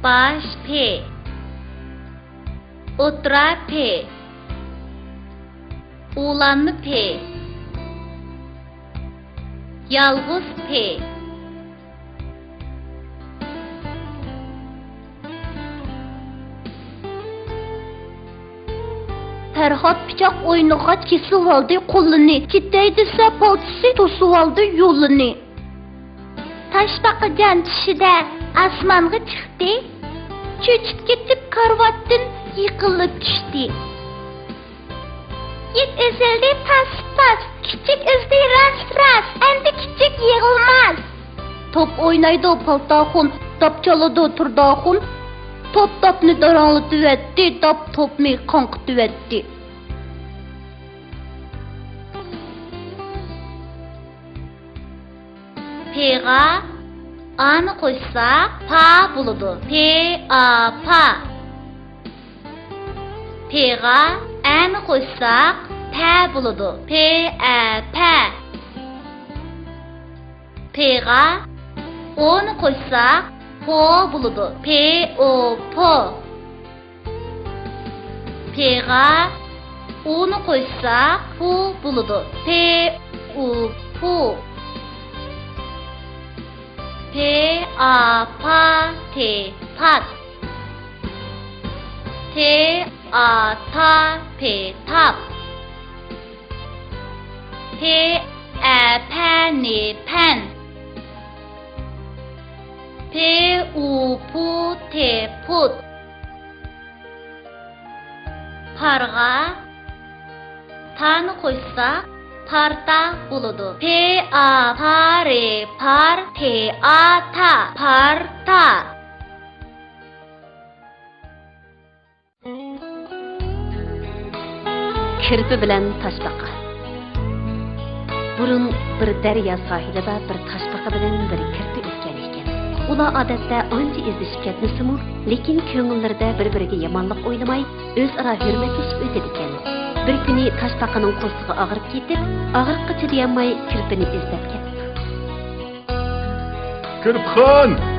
baş P O'tira P Ulanma P Yalğız P Ferhat pichoq o'ynag'ach kesib oldi qo'lini. Ketay desa polchisi to'sib oldi yo'lini. Toshbaqajon tishida osmonga chiqdi. Cho'chib ketib karvatdan yiqilib tushdi. Yet ezildi pas-pas, kichik ezdi ras-ras, endi kichik yig'ilmas. Top o'ynaydi paltaxun, top chaladi turdaxun. Top-topni daranglatib etdi, top-topni qonqitib etdi. P'ga A'ni qo'shsak, pa bo'ladi. P-A-pa. P'ga A'ni qo'shsak, pa bo'ladi. P-A-pa. P'ga O'ni qo'shsak, po bo'ladi. P-O-po. P'ga U'ni qo'shsak, pu bo'ladi. P-U-pu. P-A-pa-te, pat. T-A-ta-pe, tap. P-A-pa-ne, pen. P-U-pu-te, put. Parga Ta'ni qo'shsak, parta bo'ladi. P-A-pa-re, par, T-A-ta, parta. Kirpi bilan toshbaqa. Burun bir daryo sohilida bir toshbaqa bilan bir kirpi o'tgan ekan. Ular odatda ancha izlashib ketmasa-mu, lekin ko'ngillarida bir-biriga yomonlik o'ylamay, o'zaro hurmatlashib o'tadi ekan. Bir kuni toshbaqaning qo'stig'i og'rib ketib, og'riqqa chidayolmay kirpini izlab ketdi.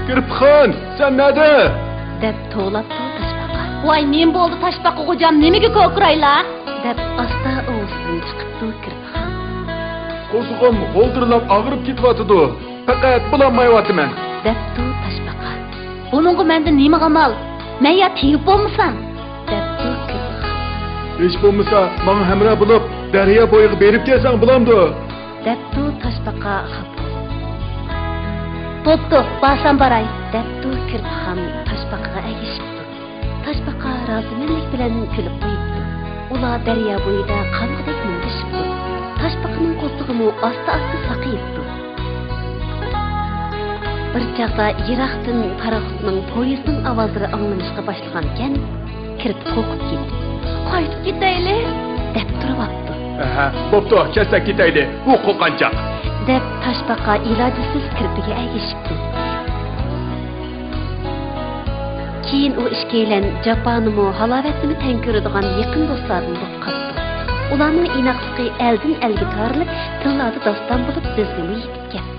Kirpxon, sen nada? deb to'labdi toshbaqa. Voy, men bo'ldi toshbaqa xo'jam, nimaga ko'kraylar? deb asta o'zidan chiqibdi kirpxon. Qo'zg'im g'oldirlab og'rib ketyapti. Faqat bilolmayapman. debdi toshbaqa. Buningga menda nima amal? Men ya tegib bo'lmasam? debdi kirpxon. Hech bo'lmasa, menga hamroh bo'lib, daryo bo'yiga berib kelsang bo'lamdi. debdi toshbaqa xafa. Bo'pti, borsam boray. debdi kirpxon toshbaqaga ergashibdi. Toshbaqa rozilik bilan kulib qo'yibdi. Ular daryo bo'yida qanqidek mundishibdi. Toshbaqaning qo'stig'imi asta-asta saqiyibdi. Bir chaqda yiroqdan paraxotning poyezdning ovozlari anglanishga boshlagan ekan, kirib qo'rqib ketdi. Qaytib ketayli deb turibdi. Aha, bo'pti, kelsak ketayli. U qo'rqanchoq. deb toshbaqa ilojisiz kirpiga ergashibdi. Keyin u ishkaylan Japonimi halovatini tang ko'radigan yaqin do'stlardan bo'lib qoldi. Ularning inoqligi eldan elga tarilib, tillarda doston bo'lib bizga yetib ketdi.